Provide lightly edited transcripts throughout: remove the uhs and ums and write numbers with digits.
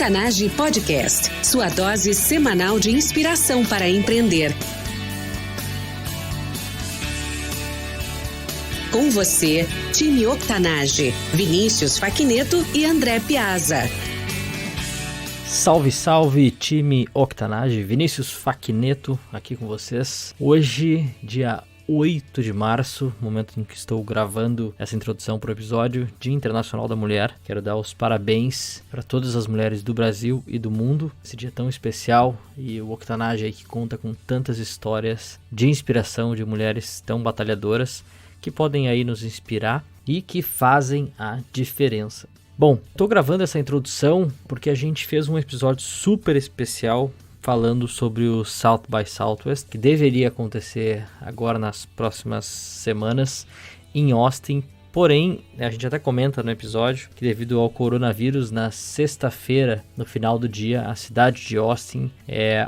Octanage Podcast, sua dose semanal de inspiração para empreender. Com você, time Octanage, Vinícius Facchineto e André Piazza. Salve, salve, time Octanage, Vinícius Facchineto aqui com vocês. Hoje, dia 8 de março, momento em que estou gravando essa introdução para o episódio, Dia Internacional da Mulher. Quero dar os parabéns para todas as mulheres do Brasil e do mundo. Esse dia tão especial e o Octanage aí que conta com tantas histórias de inspiração de mulheres tão batalhadoras que podem aí nos inspirar e que fazem a diferença. Bom, estou gravando essa introdução porque a gente fez um episódio super especial falando sobre o South by Southwest, que deveria acontecer agora nas próximas semanas em Austin. Porém, a gente até comenta no episódio que devido ao coronavírus, na sexta-feira, no final do dia, a cidade de Austin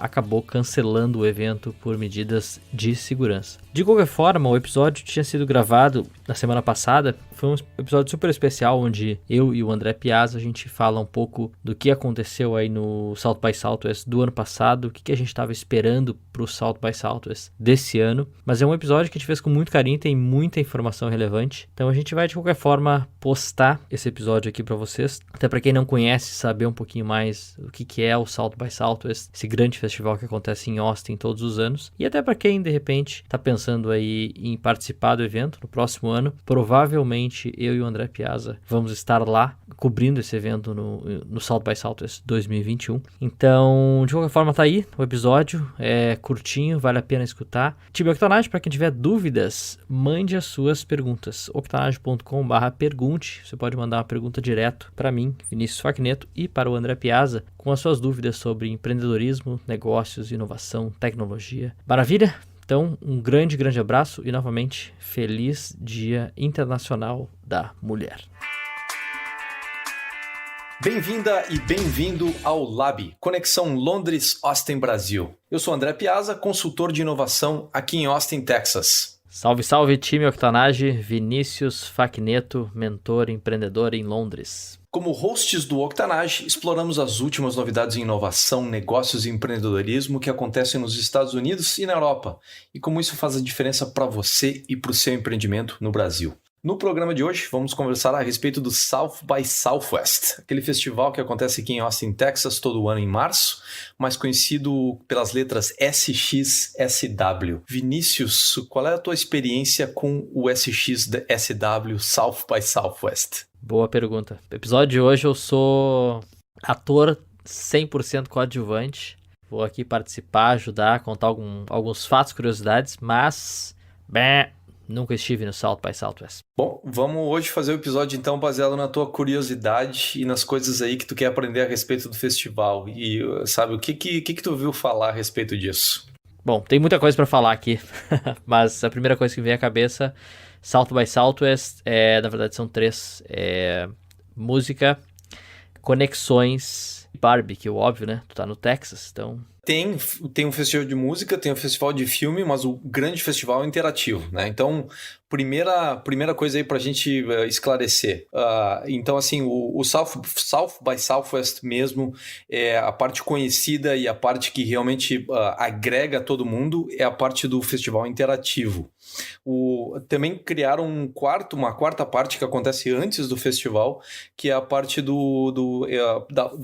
acabou cancelando o evento por medidas de segurança. De qualquer forma, o episódio tinha sido gravado na semana passada. Foi um episódio super especial onde eu e o André Piazza a gente fala um pouco do que aconteceu aí no South by Southwest do ano passado, o que a gente estava esperando para o South by Southwest desse ano. Mas é um episódio que a gente fez com muito carinho, tem muita informação relevante. Então a gente vai de qualquer forma postar esse episódio aqui para vocês. Até para quem não conhece, saber um pouquinho mais o que é o South by Southwest, esse grande festival que acontece em Austin todos os anos. E até para quem de repente está pensando aí em participar do evento no próximo ano, provavelmente eu e o André Piazza vamos estar lá cobrindo esse evento no South by Southwest 2021. Então, de qualquer forma, tá aí o episódio, é curtinho, vale a pena escutar. Time Octanage, para quem tiver dúvidas, mande as suas perguntas. octanage.com/pergunte. Você pode mandar uma pergunta direto para mim, Vinícius Facchineto, e para o André Piazza, com as suas dúvidas sobre empreendedorismo, negócios, inovação, tecnologia. Maravilha? Então, um grande abraço e, novamente, feliz Dia Internacional da Mulher. Bem-vinda e bem-vindo ao Lab, Conexão Londres-Austin, Brasil. Eu sou André Piazza, consultor de inovação aqui em Austin, Texas. Salve, salve, time Octanage, Vinícius Facchineto, mentor empreendedor em Londres. Como hosts do Octanage, exploramos as últimas novidades em inovação, negócios e empreendedorismo que acontecem nos Estados Unidos e na Europa, e como isso faz a diferença para você e para o seu empreendimento no Brasil. No programa de hoje, vamos conversar a respeito do South by Southwest, aquele festival que acontece aqui em Austin, Texas, todo ano em março, mais conhecido pelas letras SXSW. Vinícius, qual é a tua experiência com o SXSW South by Southwest? Boa pergunta. No episódio de hoje eu sou ator 100% coadjuvante. Vou aqui participar, ajudar, contar alguns fatos, curiosidades, mas nunca estive no South by Southwest. Bom, vamos hoje fazer o episódio então baseado na tua curiosidade e nas coisas aí que tu quer aprender a respeito do festival. E sabe, o que tu ouviu falar a respeito disso? Bom, tem muita coisa para falar aqui, mas a primeira coisa que vem à cabeça, South by Southwest, na verdade são três: música, conexões, barbecue, óbvio, né? Tu tá no Texas, então... Tem um festival de música, tem um festival de filme, mas o grande festival é interativo, né? Então, primeira coisa aí pra gente esclarecer. Então, assim, o South by Southwest mesmo é a parte conhecida e a parte que realmente agrega todo mundo é a parte do festival interativo. Também criaram uma quarta parte que acontece antes do festival, que é a parte do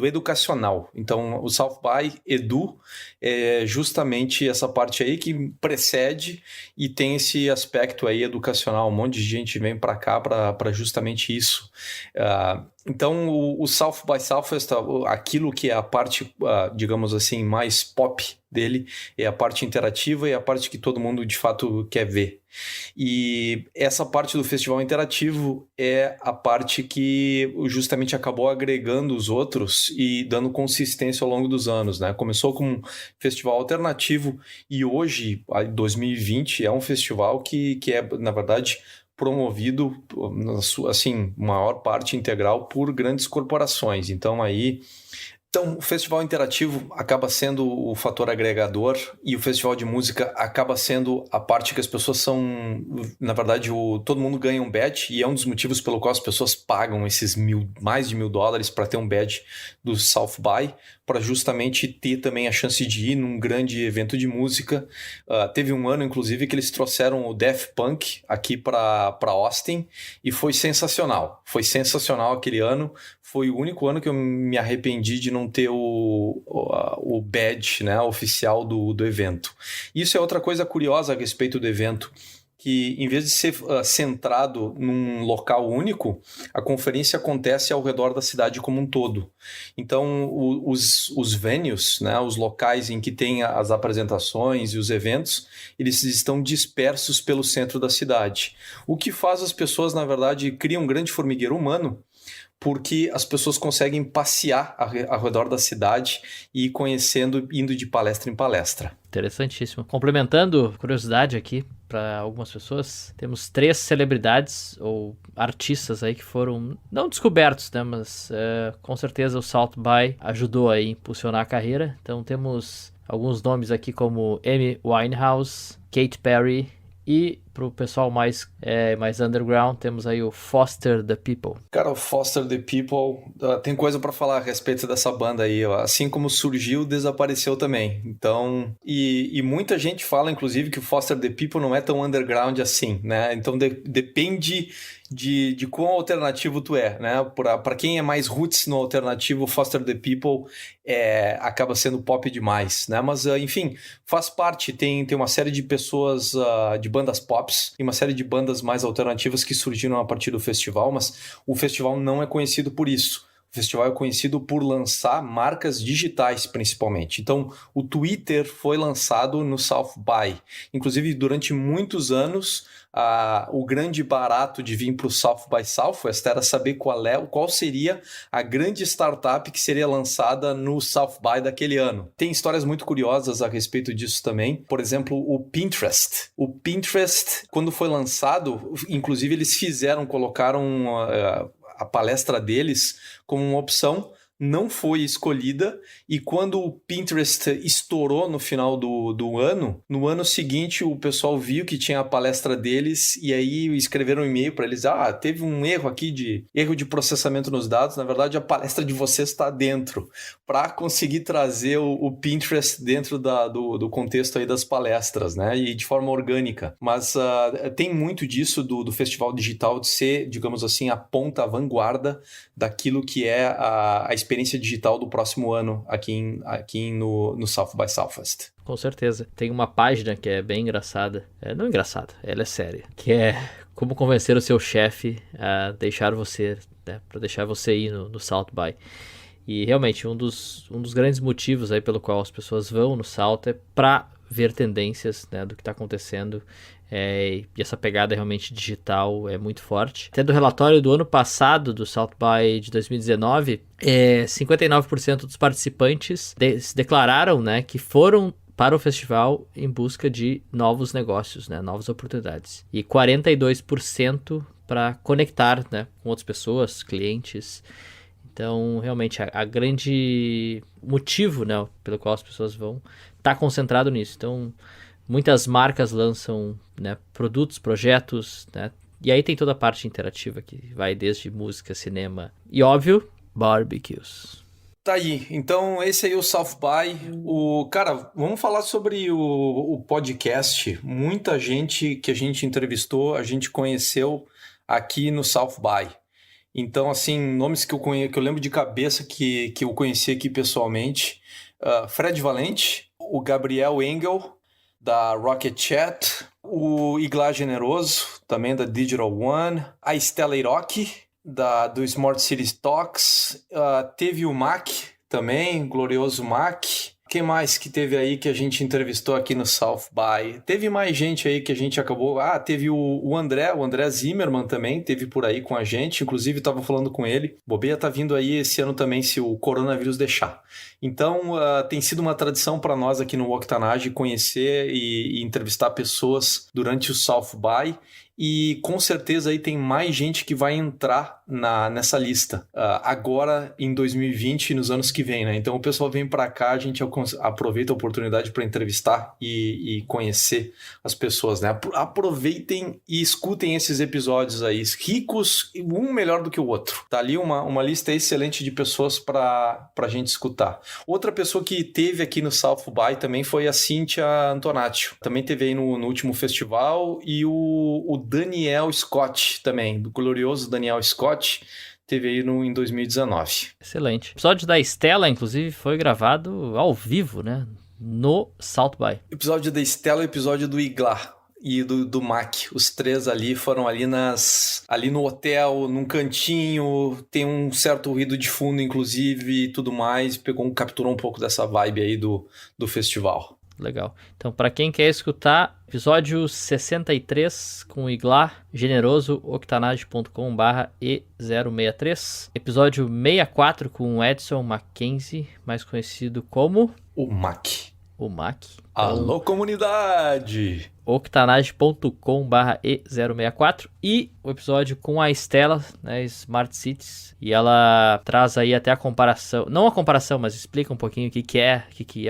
educacional. Então, o South by Edu é justamente essa parte aí que precede e tem esse aspecto aí educacional. Um monte de gente vem para cá para justamente isso. Então, o South by Southwest, aquilo que é a parte, digamos assim, mais pop dele, é a parte interativa e a parte que todo mundo de fato quer ver. E essa parte do festival interativo é a parte que justamente acabou agregando os outros e dando consistência ao longo dos anos, né? Começou como um festival alternativo e hoje, 2020, é um festival que é, na verdade, promovido, assim, maior parte integral por grandes corporações. Então, aí Então, o festival interativo acaba sendo o fator agregador e o festival de música acaba sendo a parte que as pessoas são, na verdade, todo mundo ganha um badge e é um dos motivos pelo qual as pessoas pagam esses mais de $1.000 para ter um badge do South by, para justamente ter também a chance de ir num grande evento de música. Teve um ano, inclusive, que eles trouxeram o Daft Punk aqui para Austin e foi sensacional. Foi sensacional aquele ano. Foi o único ano que eu me arrependi de não ter o badge, né, oficial do evento. Isso é outra coisa curiosa a respeito do evento, que em vez de ser centrado num local único, a conferência acontece ao redor da cidade como um todo. Então, os venues, né, os locais em que tem as apresentações e os eventos, eles estão dispersos pelo centro da cidade. O que faz as pessoas, na verdade, criam um grande formigueiro humano, porque as pessoas conseguem passear ao redor da cidade e ir conhecendo, indo de palestra em palestra. Interessantíssimo. Complementando, curiosidade aqui para algumas pessoas, temos 3 celebridades ou artistas aí que foram não descobertos, né, mas com certeza o South by ajudou a impulsionar a carreira. Então temos alguns nomes aqui como Amy Winehouse, Katy Perry e pro pessoal mais underground, temos aí o Foster the People. Cara, o Foster the People, tem coisa para falar a respeito dessa banda aí, ó. Assim como surgiu, desapareceu também. Então, e muita gente fala, inclusive, que o Foster the People não é tão underground assim, né? Então, depende de quão alternativo tu é, né? Para quem é mais roots no alternativo, o Foster the People acaba sendo pop demais, né? Mas, enfim, faz parte, tem uma série de pessoas, de bandas pop, e uma série de bandas mais alternativas que surgiram a partir do festival, mas o festival não é conhecido por isso. O festival é conhecido por lançar marcas digitais, principalmente. Então, o Twitter foi lançado no South by. Inclusive, durante muitos anos, o grande barato de vir para o South by Southwest era saber qual seria a grande startup que seria lançada no South by daquele ano. Tem histórias muito curiosas a respeito disso também. Por exemplo, o Pinterest. O Pinterest, quando foi lançado, inclusive eles colocaram a palestra deles como uma opção, não foi escolhida, e quando o Pinterest estourou no final do ano, no ano seguinte o pessoal viu que tinha a palestra deles e aí escreveram um e-mail para eles, teve um erro aqui erro de processamento nos dados, na verdade a palestra de vocês está dentro, para conseguir trazer o Pinterest dentro do contexto aí das palestras, né, e de forma orgânica. Mas tem muito disso do Festival Digital de ser, digamos assim, a ponta, a vanguarda daquilo que é a experiência digital do próximo ano aqui no South by Southwest. Com certeza. Tem uma página que é bem engraçada. Não engraçada, ela é séria. Que é como convencer o seu chefe a deixar você, né, para deixar você ir no South by. E realmente um dos grandes motivos aí pelo qual as pessoas vão no South é para ver tendências, né, do que está acontecendo. E essa pegada realmente digital é muito forte. Até do relatório do ano passado do South by de 2019, 59% dos participantes se declararam, né, que foram para o festival em busca de novos negócios, né, novas oportunidades. E 42% para conectar, né, com outras pessoas, clientes. Então, realmente, a grande motivo, né, pelo qual as pessoas vão está concentrado nisso. Então, muitas marcas lançam, né, produtos, projetos, né, e aí tem toda a parte interativa que vai desde música, cinema e, óbvio, barbecues. Tá aí, então esse aí é o South by. Cara, vamos falar sobre o podcast. Muita gente que a gente entrevistou, a gente conheceu aqui no South by. Então, assim, nomes que eu lembro de cabeça que eu conheci aqui pessoalmente. Fred Valente, o Gabriel Engel, da Rocket Chat, o Iglar Generoso, também da Digital One, a Stella Iroque, do Smart Cities Talks, teve o Mac também, glorioso Mac. Quem mais que teve aí que a gente entrevistou aqui no South by? Teve mais gente aí que a gente acabou... teve o André Zimmermann também, teve por aí com a gente, inclusive estava falando com ele. Bobeia tá vindo aí esse ano também, se o coronavírus deixar. Então, tem sido uma tradição para nós aqui no Octanage conhecer e entrevistar pessoas durante o South by. e com certeza aí tem mais gente que vai entrar nessa lista agora em 2020 e nos anos que vem, né? Então o pessoal vem para cá, a gente aproveita a oportunidade para entrevistar e conhecer as pessoas, né? Aproveitem e escutem esses episódios aí, ricos, um melhor do que o outro. Tá ali uma lista excelente de pessoas para a gente escutar. Outra pessoa que teve aqui no South by também foi a Cíntia Antonaccio. Também teve aí no último festival, e o Daniel Scott também, do glorioso Daniel Scott, teve aí em 2019. Excelente. O episódio da Estela, inclusive, foi gravado ao vivo, né? No South by. Episódio da Estela e episódio do Iglar e do Mac. Os três ali foram ali no hotel, num cantinho, tem um certo ruído de fundo, inclusive, e tudo mais. Capturou um pouco dessa vibe aí do festival. Legal. Então, para quem quer escutar, episódio 63 com o Iglar Generoso, octanage.com/E063. Episódio 64 com o Edson Mackenzie, mais conhecido como... o Mac. O Mac. Alô, comunidade! octanage.com/E064 e o episódio com a Estela, né, Smart Cities, e ela traz aí até a comparação, não a comparação, mas explica um pouquinho o que é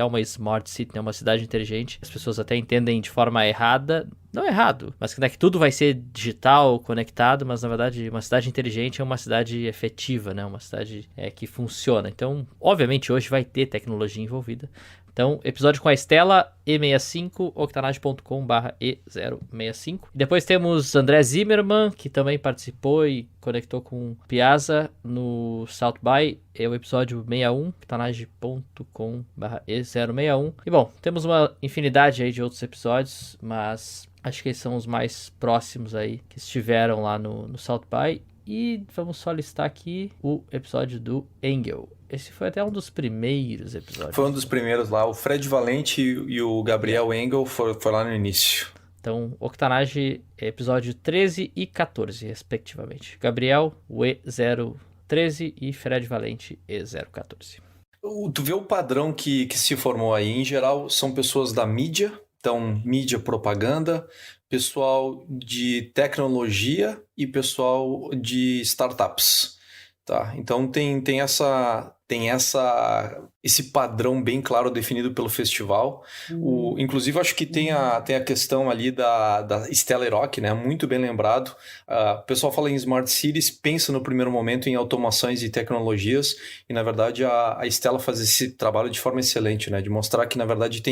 uma Smart City, né, uma cidade inteligente. As pessoas até entendem de forma errada, não errado, mas que tudo vai ser digital, conectado, mas na verdade uma cidade inteligente é uma cidade efetiva, né, uma cidade que funciona. Então, obviamente hoje vai ter tecnologia envolvida. Então, episódio com a Estela, E65, octanage.com/E065. Depois temos André Zimmermann, que também participou e conectou com Piazza no South by. É o episódio 61, octanage.com/E061. E bom, temos uma infinidade aí de outros episódios, mas acho que esses são os mais próximos aí que estiveram lá no South by. E vamos só listar aqui o episódio do Engel. Esse foi até um dos primeiros episódios. Foi um dos primeiros lá. O Fred Valente e o Gabriel Engel foi lá no início. Então, Octanage, episódio 13 e 14, respectivamente. Gabriel, o E013 e Fred Valente, E014. Tu vê o padrão que se formou aí. Em geral, são pessoas da mídia. Então, mídia, propaganda, pessoal de tecnologia e pessoal de startups. Tá? Então, tem esse padrão bem claro definido pelo festival. Inclusive, acho que tem a questão ali da Stella Rock, né? Muito bem lembrado. O pessoal fala em Smart Cities, pensa no primeiro momento em automações e tecnologias, e na verdade a Stella faz esse trabalho de forma excelente, né? De mostrar que na verdade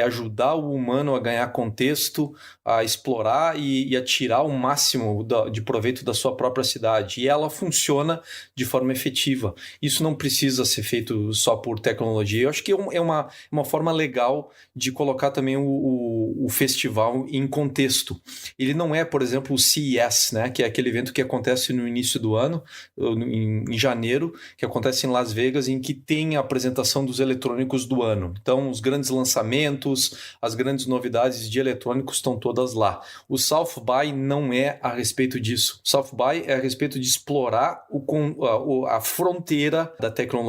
ajudar o humano a ganhar contexto, a explorar e a tirar o máximo de proveito da sua própria cidade. E ela funciona de forma efetiva. Isso não precisa ser feito só por tecnologia. Eu acho que é uma forma legal de colocar também o festival em contexto. Ele não é, por exemplo, o CES, né, que é aquele evento que acontece no início do ano, em janeiro, que acontece em Las Vegas, em que tem a apresentação dos eletrônicos do ano. Então, os grandes lançamentos, as grandes novidades de eletrônicos estão todas lá. O South by não é a respeito disso. O South by é a respeito de explorar a fronteira da tecnologia,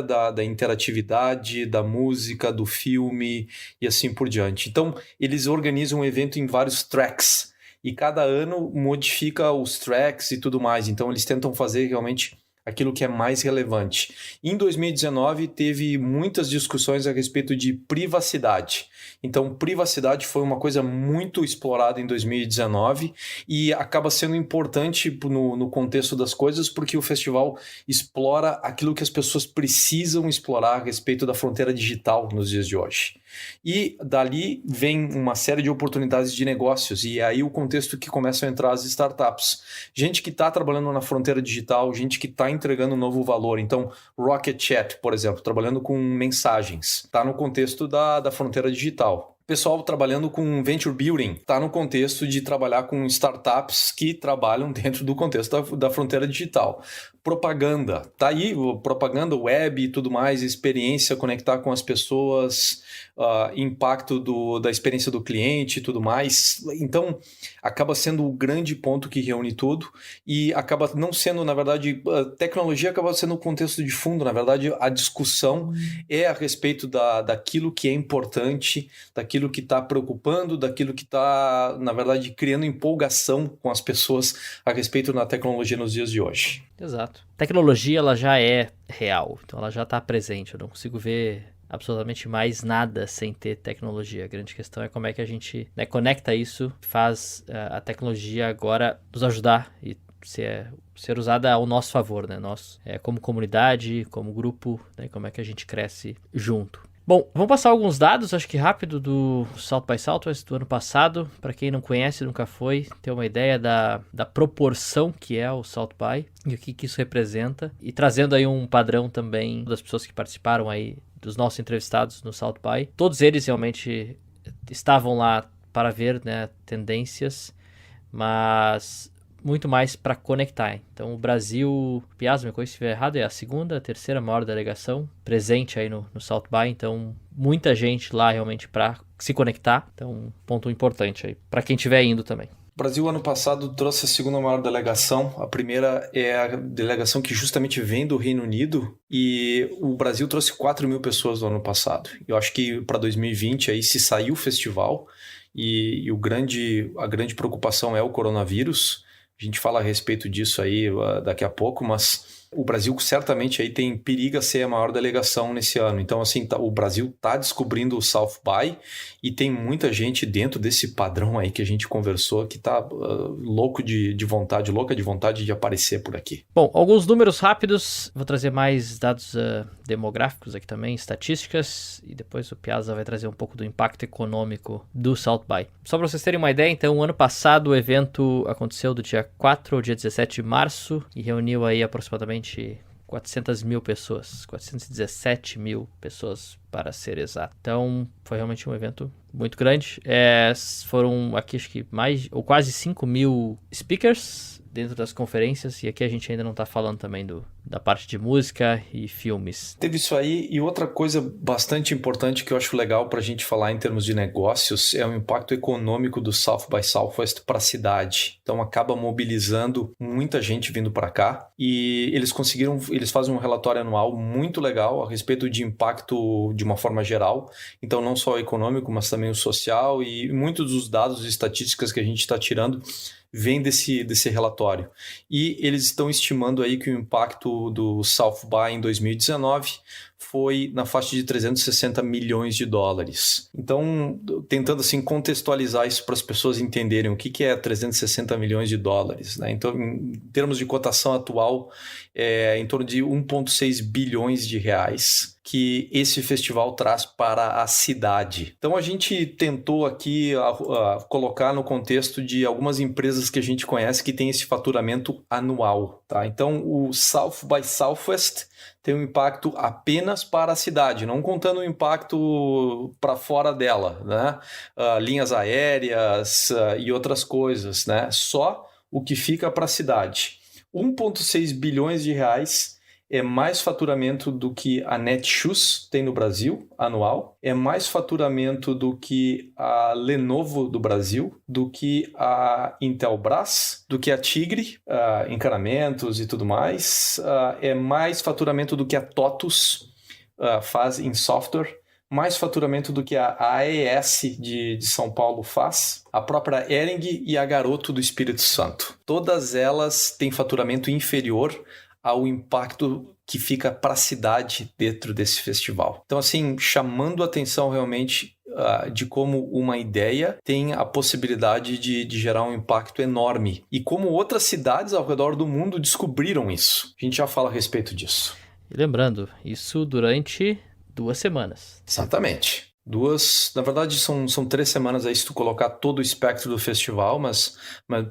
da interatividade, da música, do filme e assim por diante. Então, eles organizam um evento em vários tracks e cada ano modifica os tracks e tudo mais. Então, eles tentam fazer realmente aquilo que é mais relevante. Em 2019, teve muitas discussões a respeito de privacidade. Então, privacidade foi uma coisa muito explorada em 2019 e acaba sendo importante no contexto das coisas, porque o festival explora aquilo que as pessoas precisam explorar a respeito da fronteira digital nos dias de hoje. E dali vem uma série de oportunidades de negócios, e é aí o contexto que começam a entrar as startups. Gente que está trabalhando na fronteira digital, gente que está entregando um novo valor. Então, Rocket Chat, por exemplo, trabalhando com mensagens, está no contexto da fronteira digital. Pessoal trabalhando com venture building, está no contexto de trabalhar com startups que trabalham dentro do contexto da fronteira digital. Propaganda, tá aí, propaganda web e tudo mais, experiência, conectar com as pessoas, impacto da experiência do cliente e tudo mais. Então, acaba sendo o grande ponto que reúne tudo e acaba não sendo, na verdade, tecnologia acaba sendo o contexto de fundo. Na verdade, a discussão é a respeito daquilo que é importante, daquilo daquilo que está preocupando, daquilo que está, na verdade, criando empolgação com as pessoas a respeito da tecnologia nos dias de hoje. Exato. A tecnologia, ela já é real, então ela já está presente. Eu não consigo ver absolutamente mais nada sem ter tecnologia. A grande questão é como é que a gente, né, conecta isso, faz a tecnologia agora nos ajudar e ser usada ao nosso favor, né? Nós, como comunidade, como grupo, né? Como é que a gente cresce junto. Bom, vamos passar alguns dados, acho que rápido, do South by Southwest do ano passado. Para quem não conhece, nunca foi, ter uma ideia da proporção que é o South by e o que isso representa. E trazendo aí um padrão também das pessoas que participaram aí, dos nossos entrevistados no South by. Todos eles realmente estavam lá para ver, né, tendências, mas muito mais para conectar. Então o Brasil, Piazza, me corrija se estiver errado, é a segunda, a terceira maior delegação presente aí no South by, então muita gente lá realmente para se conectar, então um ponto importante aí para quem estiver indo também. O Brasil, ano passado, trouxe a segunda maior delegação. A primeira é a delegação que justamente vem do Reino Unido, e o Brasil trouxe 4.000 pessoas no ano passado. Eu acho que para 2020 aí se saiu o festival e a grande preocupação é o coronavírus. A gente fala a respeito disso aí daqui a pouco, mas o Brasil certamente aí periga ser a maior delegação nesse ano. Então, assim, o Brasil está descobrindo o South by e tem muita gente dentro desse padrão aí que a gente conversou que está louca de vontade de aparecer por aqui. Bom, alguns números rápidos. Vou trazer mais dados demográficos aqui também, estatísticas, e depois o Piazza vai trazer um pouco do impacto econômico do South by. Só para vocês terem uma ideia, então, ano passado o evento aconteceu do dia 4 ao dia 17 de março e reuniu aí aproximadamente 400 mil pessoas, 417 mil pessoas para ser exato. Então foi realmente um evento muito grande. Foram aqui acho que mais ou quase 5 mil speakers dentro das conferências, e aqui a gente ainda não está falando também da parte de música e filmes. Teve isso aí, e outra coisa bastante importante que eu acho legal para a gente falar em termos de negócios é o impacto econômico do South by Southwest para a cidade. Então acaba mobilizando muita gente vindo para cá, e eles fazem um relatório anual muito legal a respeito de impacto de uma forma geral, então não só o econômico, mas também o social, e muitos dos dados e estatísticas que a gente está tirando vem desse relatório. E eles estão estimando aí que o impacto do South by em 2019 foi na faixa de 360 milhões de dólares. Então, tentando assim contextualizar isso para as pessoas entenderem o que é 360 milhões de dólares, né? Então, em termos de cotação atual, é em torno de 1,6 bilhões de reais que esse festival traz para a cidade. Então a gente tentou aqui colocar no contexto de algumas empresas que a gente conhece que tem esse faturamento anual, tá? Então o South by Southwest tem um impacto apenas para a cidade, não contando o impacto para fora dela, né? Linhas aéreas e outras coisas, né? Só o que fica para a cidade. 1,6 bilhões de reais é mais faturamento do que a Netshoes tem no Brasil, anual. É mais faturamento do que a Lenovo do Brasil, do que a Intelbras, do que a Tigre, encanamentos e tudo mais. É mais faturamento do que a TOTUS faz em software. Mais faturamento do que a AES de São Paulo faz, a própria Ering e a Garoto do Espírito Santo. Todas elas têm faturamento inferior ao impacto que fica para a cidade dentro desse festival. Então, assim, chamando a atenção realmente de como uma ideia tem a possibilidade de gerar um impacto enorme. E como outras cidades ao redor do mundo descobriram isso. A gente já fala a respeito disso. E lembrando, isso durante 2 semanas. Exatamente. Na verdade são 3 semanas aí se tu colocar todo o espectro do festival, mas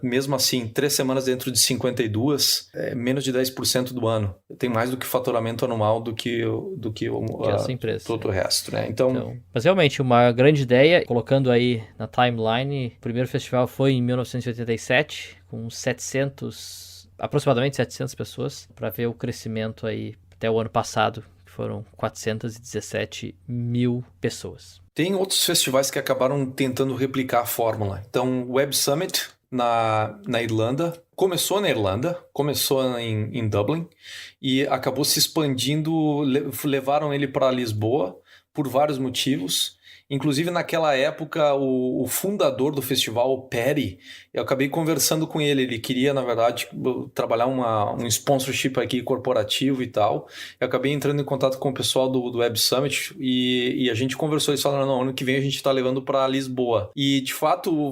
mesmo assim, 3 semanas dentro de 52 é menos de 10% do ano. Tem mais do que faturamento anual do que essa empresa, todo o resto, né? Então, mas realmente uma grande ideia, colocando aí na timeline, o primeiro festival foi em 1987, com aproximadamente 700 pessoas, para ver o crescimento aí até o ano passado. Foram 417 mil pessoas. Tem outros festivais que acabaram tentando replicar a fórmula. Então, o Web Summit na Irlanda, começou na Irlanda, começou em Dublin e acabou se expandindo, levaram ele para Lisboa por vários motivos. Inclusive, naquela época, o fundador do festival, o Perry, eu acabei conversando com ele. Ele queria, na verdade, trabalhar um sponsorship aqui corporativo e tal. Eu acabei entrando em contato com o pessoal do Web Summit e a gente conversou. Eles falaram, não, ano que vem a gente está levando para Lisboa. E, de fato,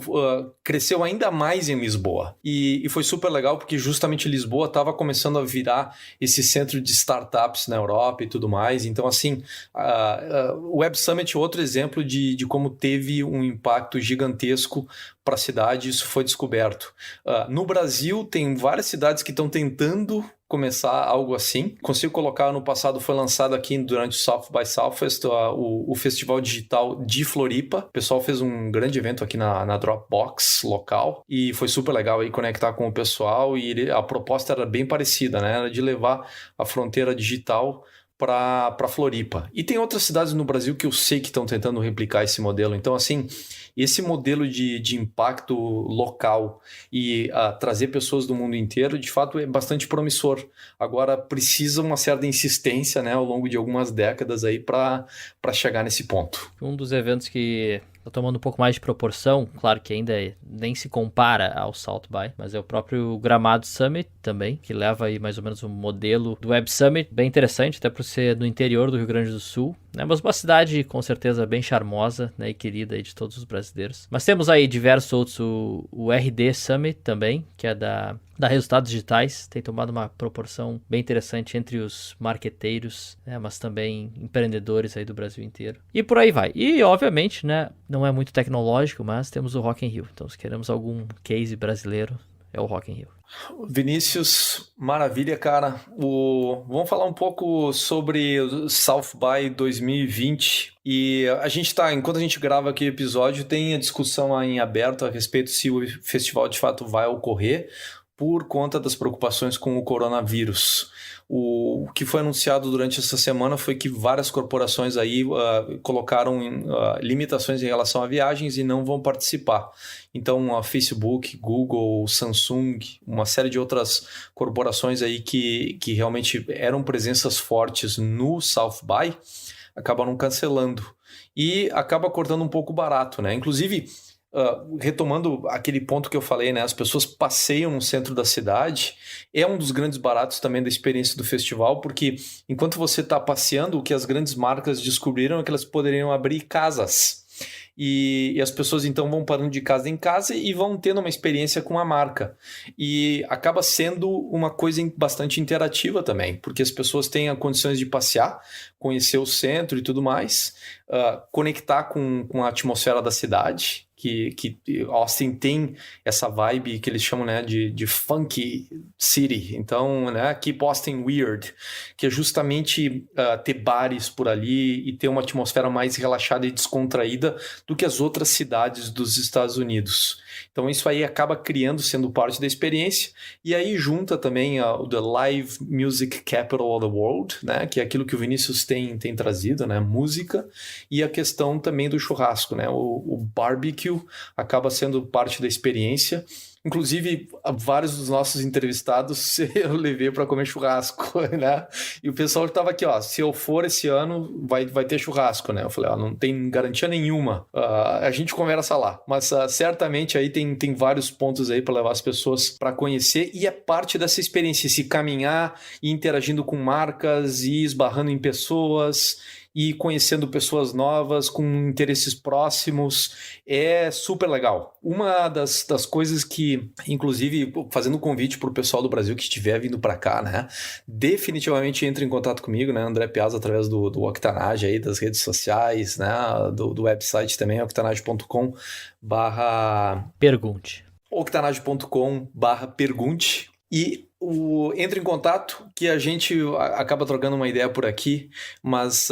cresceu ainda mais em Lisboa. E foi super legal, porque justamente Lisboa estava começando a virar esse centro de startups na Europa e tudo mais. Então, assim, o Web Summit é outro exemplo de como teve um impacto gigantesco para a cidade, isso foi descoberto. No Brasil, tem várias cidades que estão tentando começar algo assim. Consigo colocar, no passado foi lançado aqui durante o South by Southwest o Festival Digital de Floripa. O pessoal fez um grande evento aqui na Dropbox local e foi super legal aí conectar com o pessoal e a proposta era bem parecida, né? Era de levar a fronteira digital para Floripa. E tem outras cidades no Brasil que eu sei que estão tentando replicar esse modelo. Então, assim, esse modelo de impacto local e trazer pessoas do mundo inteiro, de fato, é bastante promissor. Agora, precisa uma certa insistência, né, ao longo de algumas décadas aí para chegar nesse ponto. Um dos eventos que está tomando um pouco mais de proporção, claro que ainda nem se compara ao South by, mas é o próprio Gramado Summit também, que leva aí mais ou menos um modelo do Web Summit, bem interessante, até por ser no interior do Rio Grande do Sul, né? Mas uma cidade com certeza bem charmosa, né, e querida aí de todos os brasileiros. Mas temos aí diversos outros, o RD Summit também, que é da Resultados Digitais, tem tomado uma proporção bem interessante entre os marqueteiros, né, mas também empreendedores aí do Brasil inteiro. E por aí vai. E, obviamente, né, não é muito tecnológico, mas temos o Rock in Rio. Então, se queremos algum case brasileiro, é o Rock in Rio. Vinícius, maravilha, cara. Vamos falar um pouco sobre o South by 2020. E a gente enquanto a gente grava aqui o episódio, tem a discussão em aberto a respeito se o festival de fato vai ocorrer por conta das preocupações com o coronavírus. O que foi anunciado durante essa semana foi que várias corporações aí colocaram limitações em relação a viagens e não vão participar. Então, a Facebook, Google, Samsung, uma série de outras corporações aí que realmente eram presenças fortes no South by, acabaram cancelando. E acaba cortando um pouco barato, né? Inclusive, retomando aquele ponto que eu falei, né? As pessoas passeiam no centro da cidade, é um dos grandes baratos também da experiência do festival, porque enquanto você está passeando, o que as grandes marcas descobriram é que elas poderiam abrir casas. E as pessoas então vão parando de casa em casa e vão tendo uma experiência com a marca. E acaba sendo uma coisa bastante interativa também, porque as pessoas têm condições de passear, conhecer o centro e tudo mais, conectar com a atmosfera da cidade, que Austin tem essa vibe que eles chamam, né, de funky city. Então, né, keep Austin weird, que é justamente ter bares por ali e ter uma atmosfera mais relaxada e descontraída do que as outras cidades dos Estados Unidos. Então isso aí acaba sendo parte da experiência, e aí junta também o The Live Music Capital of the World, né, que é aquilo que o Vinícius tem trazido, né, música, e a questão também do churrasco, né, o barbecue acaba sendo parte da experiência. Inclusive, vários dos nossos entrevistados eu levei para comer churrasco, né? E o pessoal estava aqui, se eu for esse ano, vai ter churrasco, né? Eu falei, não tem garantia nenhuma. A gente conversa lá. Mas certamente aí tem vários pontos aí para levar as pessoas para conhecer, e é parte dessa experiência, se caminhar e interagindo com marcas e esbarrando em pessoas e conhecendo pessoas novas com interesses próximos, é super legal. Uma das coisas que, inclusive, fazendo um convite para o pessoal do Brasil que estiver vindo para cá, né, definitivamente entre em contato comigo, né, André Piazza, através do Octanage aí, das redes sociais, né, do website também, octanage.com/pergunte. octanage.com/pergunte. E entre em contato, que a gente acaba trocando uma ideia por aqui, mas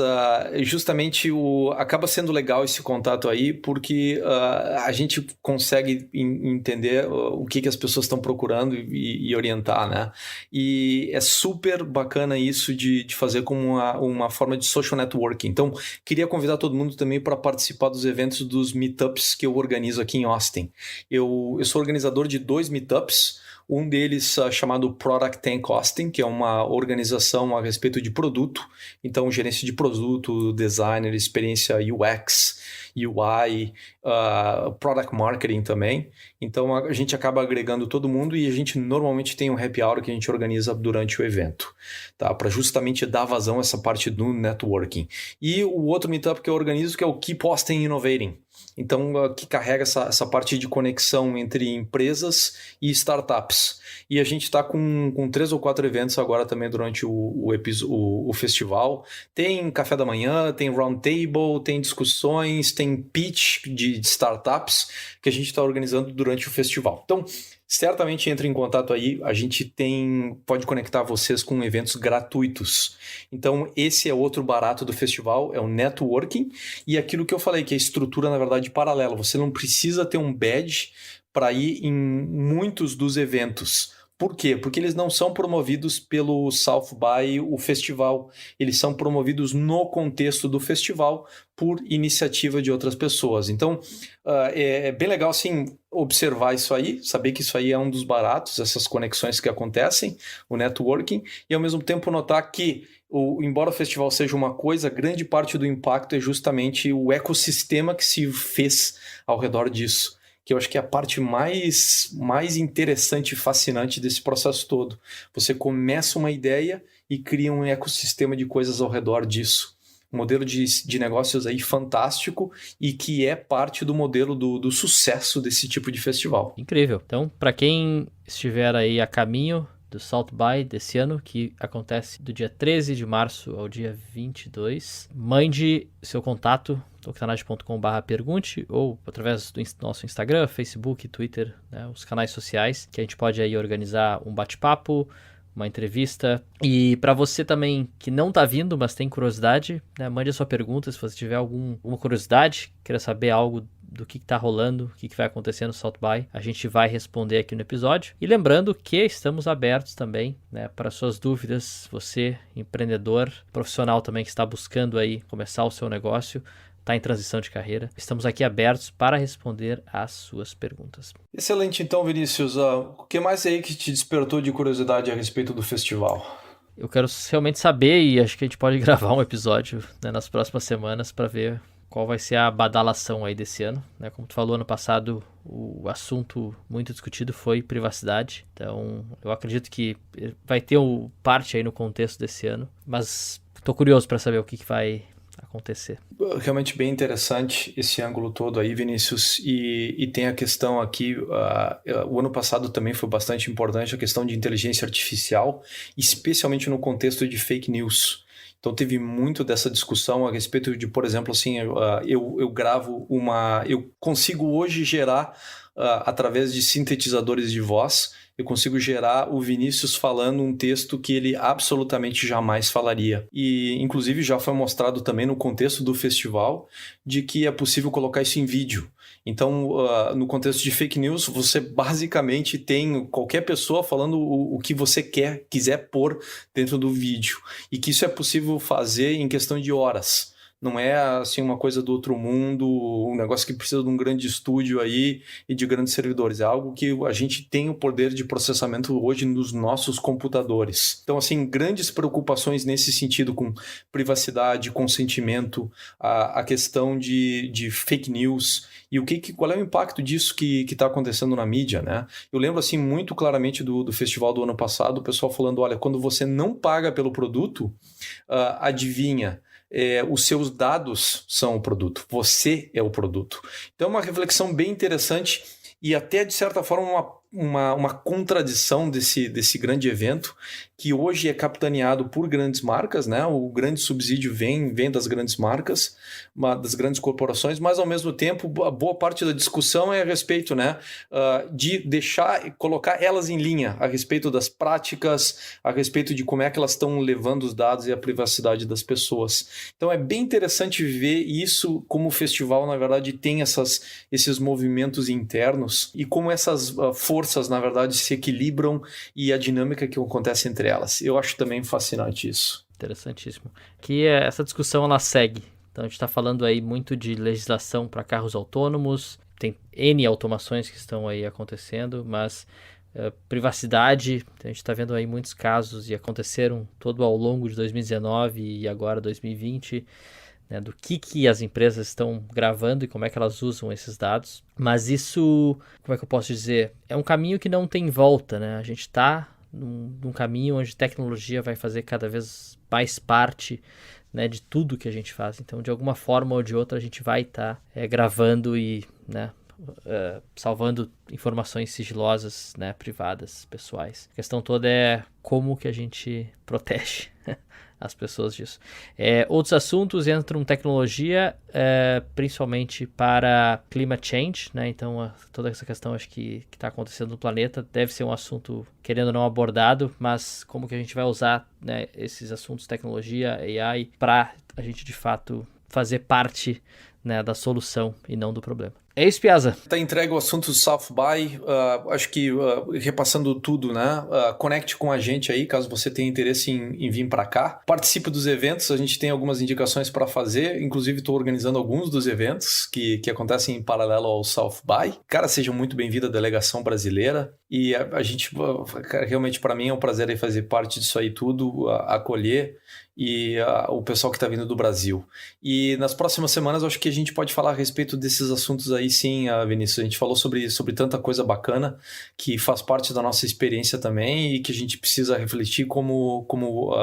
justamente acaba sendo legal esse contato aí, porque a gente consegue entender o que as pessoas estão procurando e orientar, né? E é super bacana isso de fazer como uma forma de social networking. Então, queria convidar todo mundo também para participar dos eventos dos meetups que eu organizo aqui em Austin. Eu sou organizador de 2 meetups. Um deles chamado Product and Costing, que é uma organização a respeito de produto. Então, gerência de produto, designer, experiência UX, UI, Product Marketing também. Então, a gente acaba agregando todo mundo e a gente normalmente tem um happy hour que a gente organiza durante o evento, tá? Para justamente dar vazão a essa parte do networking. E o outro meetup que eu organizo, que é o Keep Austin Innovating. Então, que carrega essa parte de conexão entre empresas e startups. E a gente está com 3 ou 4 eventos agora também durante o festival. Tem café da manhã, tem roundtable, tem discussões, tem pitch de startups que a gente está organizando durante o festival. Então, certamente entre em contato aí, a gente pode conectar vocês com eventos gratuitos. Então, esse é outro barato do festival, é o networking e aquilo que eu falei, que é a estrutura, na verdade, paralela. Você não precisa ter um badge para ir em muitos dos eventos. Por quê? Porque eles não são promovidos pelo South by o festival. Eles são promovidos no contexto do festival por iniciativa de outras pessoas. Então, é bem legal assim, observar isso aí, saber que isso aí é um dos baratos, essas conexões que acontecem, o networking, e ao mesmo tempo notar que, embora o festival seja uma coisa, grande parte do impacto é justamente o ecossistema que se fez ao redor disso, que eu acho que é a parte mais interessante e fascinante desse processo todo. Você começa uma ideia e cria um ecossistema de coisas ao redor disso. Um modelo de negócios aí fantástico e que é parte do modelo do sucesso desse tipo de festival. Incrível. Então, para quem estiver aí a caminho do South by desse ano, que acontece do dia 13 de março ao dia 22, mande seu contato octanage.com/pergunte ou através do nosso Instagram, Facebook, Twitter, né, os canais sociais, que a gente pode aí organizar um bate-papo, uma entrevista. E para você também que não está vindo, mas tem curiosidade, né, mande a sua pergunta se você tiver alguma curiosidade, queira saber algo do que está rolando, o que vai acontecer no South by, a gente vai responder aqui no episódio. E lembrando que estamos abertos também, né, para suas dúvidas. Você, empreendedor, profissional também que está buscando aí começar o seu negócio, está em transição de carreira, estamos aqui abertos para responder às suas perguntas. Excelente, então, Vinícius. O que mais aí que te despertou de curiosidade a respeito do festival? Eu quero realmente saber, e acho que a gente pode gravar um episódio, né, nas próximas semanas para ver qual vai ser a badalação aí desse ano, né? Como tu falou, ano passado o assunto muito discutido foi privacidade, então eu acredito que vai ter parte aí no contexto desse ano, mas estou curioso para saber o que vai acontecer. Realmente bem interessante esse ângulo todo aí, Vinícius, e tem a questão aqui, o ano passado também foi bastante importante a questão de inteligência artificial, especialmente no contexto de fake news. Então teve muito dessa discussão a respeito de, por exemplo, assim, eu consigo hoje gerar, através de sintetizadores de voz, eu consigo gerar o Vinícius falando um texto que ele absolutamente jamais falaria. E, inclusive, já foi mostrado também no contexto do festival de que é possível colocar isso em vídeo. Então, no contexto de fake news, você basicamente tem qualquer pessoa falando o que você quiser pôr dentro do vídeo. E que isso é possível fazer em questão de horas. Não é assim uma coisa do outro mundo, um negócio que precisa de um grande estúdio aí e de grandes servidores. É algo que a gente tem o poder de processamento hoje nos nossos computadores. Então, assim, grandes preocupações nesse sentido com privacidade, consentimento, a questão de fake news e qual é o impacto disso que está acontecendo na mídia, né? Eu lembro assim muito claramente do festival do ano passado, o pessoal falando, olha, quando você não paga pelo produto, adivinha, os seus dados são o produto, você é o produto. Então é uma reflexão bem interessante e até de certa forma uma contradição desse grande evento, que hoje é capitaneado por grandes marcas, né? O grande subsídio vem das grandes marcas, das grandes corporações, mas ao mesmo tempo a boa parte da discussão é a respeito, né, de colocar elas em linha, a respeito das práticas, a respeito de como é que elas estão levando os dados e a privacidade das pessoas. Então é bem interessante ver isso, como o festival, na verdade, tem esses movimentos internos e como essas forças, na verdade, se equilibram e a dinâmica que acontece entre elas. Eu acho também fascinante isso. Interessantíssimo. Que essa discussão ela segue. Então a gente está falando aí muito de legislação para carros autônomos, tem N automações que estão aí acontecendo, mas privacidade. A gente está vendo aí muitos casos e aconteceram todo ao longo de 2019 e agora 2020, né, do que as empresas estão gravando e como é que elas usam esses dados. Mas isso, como é que eu posso dizer? É um caminho que não tem volta, né? A gente está num caminho onde tecnologia vai fazer cada vez mais parte, né, de tudo que a gente faz. Então, de alguma forma ou de outra, a gente vai estar gravando e, né, salvando informações sigilosas, né, privadas, pessoais. A questão toda é como que a gente protege as pessoas disso. Outros assuntos entram tecnologia, principalmente para climate change, né? Então toda essa questão acho que está acontecendo no planeta deve ser um assunto, querendo ou não, abordado, mas como que a gente vai usar, né, esses assuntos, tecnologia, AI, para a gente de fato fazer parte, né, da solução e não do problema. É isso, Piazza. Tá entregue o assunto do South by. Acho que repassando tudo, né? Conecte com a gente aí, caso você tenha interesse em vir para cá. Participe dos eventos, a gente tem algumas indicações para fazer. Inclusive, estou organizando alguns dos eventos que acontecem em paralelo ao South by. Cara, sejam muito bem-vindos à delegação brasileira. E a gente, realmente, para mim é um prazer aí fazer parte disso aí tudo, acolher e o pessoal que está vindo do Brasil. E nas próximas semanas, eu acho que a gente pode falar a respeito desses assuntos aí, sim, Vinícius. A gente falou sobre tanta coisa bacana que faz parte da nossa experiência também e que a gente precisa refletir como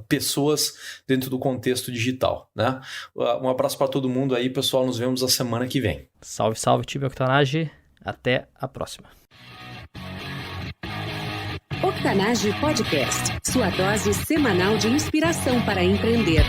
pessoas dentro do contexto digital, né? Um abraço para todo mundo aí, pessoal. Nos vemos a semana que vem. Salve, salve, time Octanage. Até a próxima. Octanage Podcast, sua dose semanal de inspiração para empreender.